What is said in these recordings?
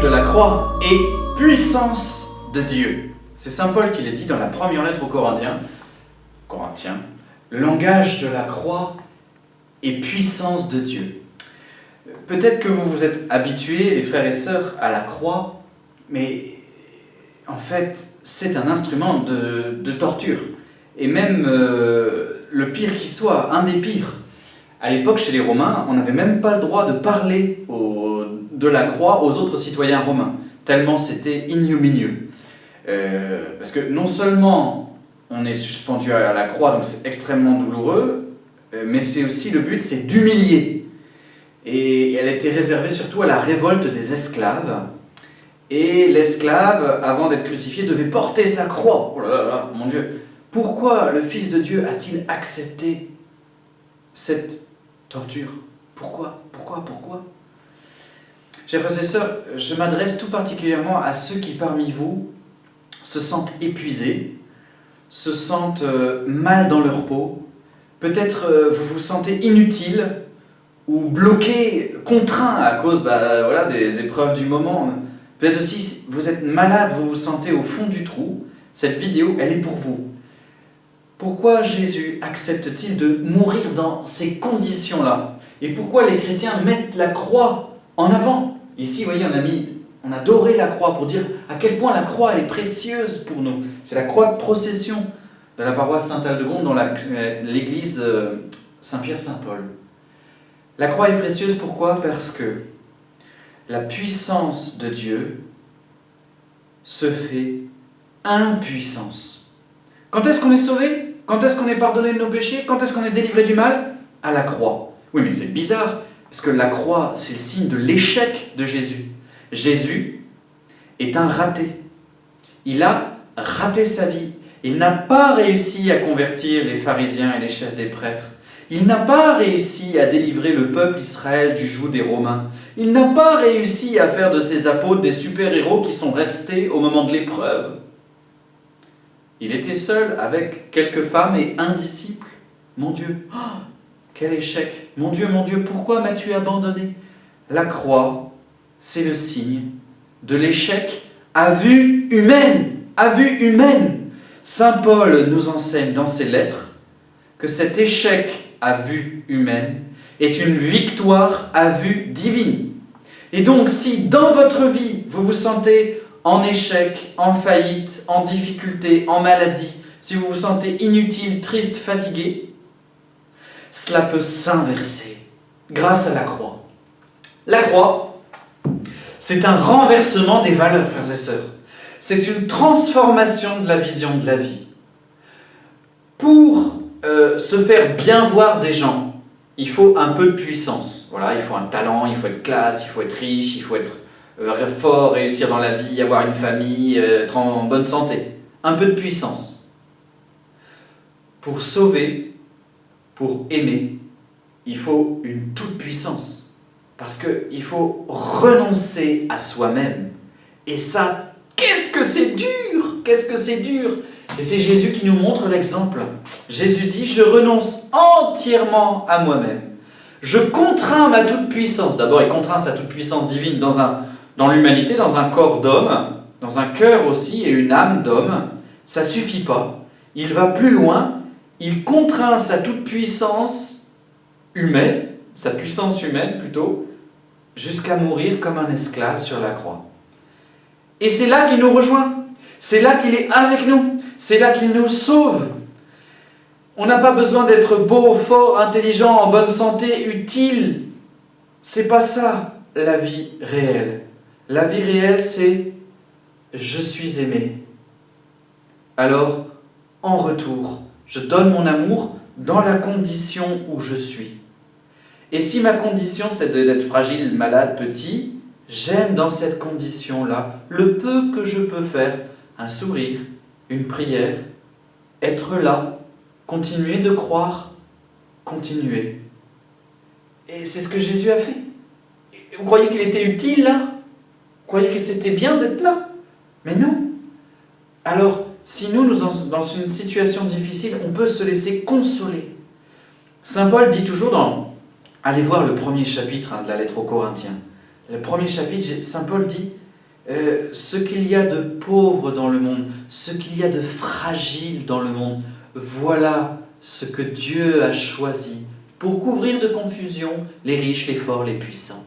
de la croix et puissance de Dieu. C'est saint Paul qui le dit dans la première lettre aux Corinthiens. Langage de la croix et puissance de Dieu. Peut-être que vous vous êtes habitués, les frères et sœurs, à la croix, mais en fait, c'est un instrument de torture. Et même le pire qui soit, un des pires. À l'époque, chez les Romains, on n'avait même pas le droit de parler de la croix aux autres citoyens romains, tellement c'était ignominieux. Parce que non seulement on est suspendu à la croix, donc c'est extrêmement douloureux, mais c'est aussi le but, c'est d'humilier. Et elle était réservée surtout à la révolte des esclaves. Et l'esclave, avant d'être crucifié, devait porter sa croix. Oh là là là, mon Dieu! Pourquoi le Fils de Dieu a-t-il accepté cette torture? Pourquoi? Chers frères et sœurs, je m'adresse tout particulièrement à ceux qui parmi vous se sentent épuisés, se sentent mal dans leur peau. Peut-être vous vous sentez inutile ou bloqué, contraint à cause des épreuves du moment. Peut-être aussi vous êtes malade, vous vous sentez au fond du trou. Cette vidéo, elle est pour vous. Pourquoi Jésus accepte-t-il de mourir dans ces conditions-là? Et pourquoi les chrétiens mettent la croix en avant? Ici, vous voyez, on a doré la croix pour dire à quel point la croix elle est précieuse pour nous. C'est la croix de procession de la paroisse Saint-Aldegonde dans l'église Saint-Pierre-Saint-Paul. La croix est précieuse, pourquoi? Parce que la puissance de Dieu se fait impuissance. Quand est-ce qu'on est sauvé? Quand est-ce qu'on est pardonné de nos péchés? Quand est-ce qu'on est délivré du mal? À la croix. Oui, mais c'est bizarre, parce que la croix, c'est le signe de l'échec de Jésus. Jésus est un raté. Il a raté sa vie. Il n'a pas réussi à convertir les pharisiens et les chefs des prêtres. Il n'a pas réussi à délivrer le peuple Israël du joug des Romains. Il n'a pas réussi à faire de ses apôtres des super-héros qui sont restés au moment de l'épreuve. Il était seul avec quelques femmes et un disciple. Mon Dieu, quel échec! Mon Dieu, pourquoi m'as-tu abandonné? La croix, c'est le signe de l'échec à vue humaine. À vue humaine. Saint Paul nous enseigne dans ses lettres que cet échec à vue humaine est une victoire à vue divine. Et donc, si dans votre vie, vous vous sentez en échec, en faillite, en difficulté, en maladie, si vous vous sentez inutile, triste, fatigué, cela peut s'inverser grâce à la croix. La croix, c'est un renversement des valeurs, frères et sœurs. C'est une transformation de la vision de la vie. Pour se faire bien voir des gens, il faut un peu de puissance. Voilà, il faut un talent, il faut être classe, il faut être riche, il faut être fort, réussir dans la vie, avoir une famille, être en bonne santé. Un peu de puissance. Pour sauver, pour aimer, il faut une toute puissance. Parce qu'il faut renoncer à soi-même. Et ça, qu'est-ce que c'est dur! Qu'est-ce que c'est dur! Et c'est Jésus qui nous montre l'exemple. Jésus dit, je renonce entièrement à moi-même. Je contrains ma toute-puissance. D'abord, il contraint sa toute-puissance divine dans l'humanité, dans un corps d'homme, dans un cœur aussi et une âme d'homme. Ça ne suffit pas. Il va plus loin. Il contraint sa toute-puissance humaine, sa puissance humaine plutôt, jusqu'à mourir comme un esclave sur la croix. Et c'est là qu'il nous rejoint. C'est là qu'il est avec nous. C'est là qu'il nous sauve. On n'a pas besoin d'être beau, fort, intelligent, en bonne santé, utile. C'est pas ça la vie réelle. La vie réelle, c'est « je suis aimé ». Alors, en retour, je donne mon amour dans la condition où je suis. Et si ma condition, c'est d'être fragile, malade, petit, j'aime dans cette condition-là le peu que je peux faire, un sourire, une prière, être là, continuer de croire, continuer. Et c'est ce que Jésus a fait. Vous croyez qu'il était utile là? Vous croyez que c'était bien d'être là? Mais non. Alors, si nous sommes dans une situation difficile, on peut se laisser consoler. Saint Paul dit toujours allez voir le premier chapitre de la lettre aux Corinthiens. Le premier chapitre, Saint Paul dit ce qu'il y a de pauvre dans le monde, ce qu'il y a de fragile dans le monde. Voilà ce que Dieu a choisi pour couvrir de confusion les riches, les forts, les puissants.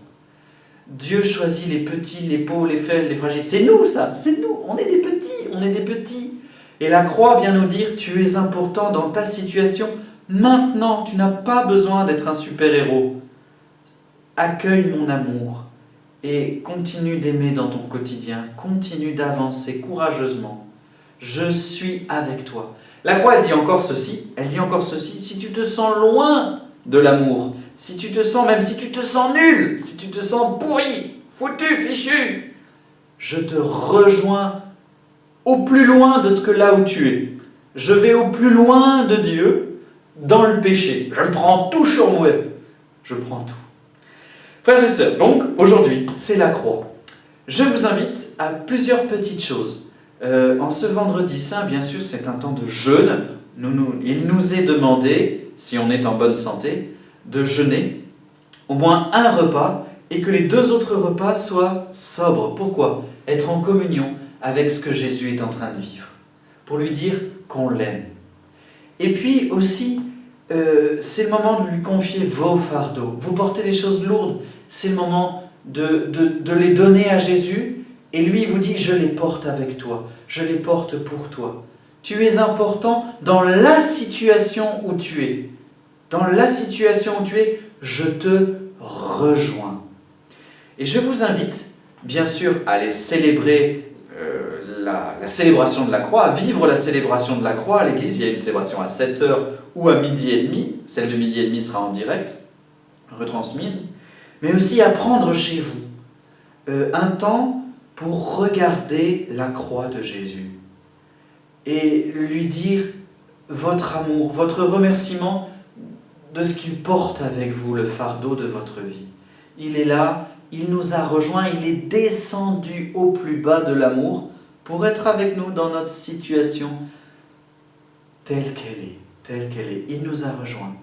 Dieu choisit les petits, les pauvres, les faibles, les fragiles. C'est nous ça, c'est nous, on est des petits, on est des petits. Et la croix vient nous dire, tu es important dans ta situation. Maintenant, tu n'as pas besoin d'être un super-héros. Accueille mon amour et continue d'aimer dans ton quotidien. Continue d'avancer courageusement. Je suis avec toi. La croix, elle dit encore ceci, si tu te sens loin de l'amour, si tu te sens, même si tu te sens nul, si tu te sens pourri, foutu, fichu, je te rejoins au plus loin de ce que là où tu es. Je vais au plus loin de Dieu dans le péché. Je me prends tout sur moi. Je prends tout. Frères et sœurs, donc aujourd'hui, c'est la croix. Je vous invite à plusieurs petites choses. En ce vendredi saint, bien sûr, c'est un temps de jeûne. Il nous est demandé, si on est en bonne santé, de jeûner au moins un repas et que les 2 autres repas soient sobres. Pourquoi ? Être en communion avec ce que Jésus est en train de vivre, pour lui dire qu'on l'aime. Et puis aussi, c'est le moment de lui confier vos fardeaux. Vous portez des choses lourdes, c'est le moment de les donner à Jésus, et lui vous dit, je les porte avec toi, je les porte pour toi. Tu es important dans la situation où tu es. Dans la situation où tu es, je te rejoins. Et je vous invite, bien sûr, à aller célébrer la célébration de la croix, à vivre la célébration de la croix à l'église. Il y a une célébration à 7h ou à 12h30. Celle de 12h30 sera en direct, retransmise. Mais aussi à prendre chez vous un temps pour regarder la croix de Jésus et lui dire votre amour, votre remerciement de ce qu'il porte avec vous, le fardeau de votre vie. Il est là, il nous a rejoints, il est descendu au plus bas de l'amour pour être avec nous dans notre situation telle qu'elle est. Il nous a rejoints.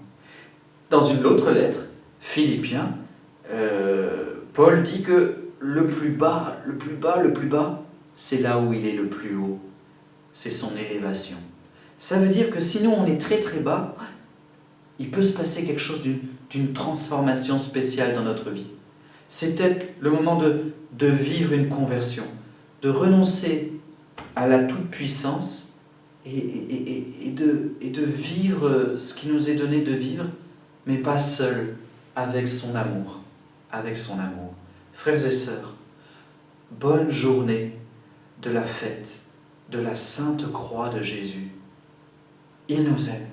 Dans une autre lettre, Philippiens, Paul dit que le plus bas, c'est là où il est le plus haut. C'est son élévation. Ça veut dire que sinon on est très très bas, il peut se passer quelque chose d'une transformation spéciale dans notre vie. C'est peut-être le moment de vivre une conversion, de renoncer à la toute-puissance et de vivre ce qui nous est donné de vivre, mais pas seul, avec son amour. Avec son amour. Frères et sœurs, bonne journée de la fête de la Sainte Croix de Jésus. Il nous aime.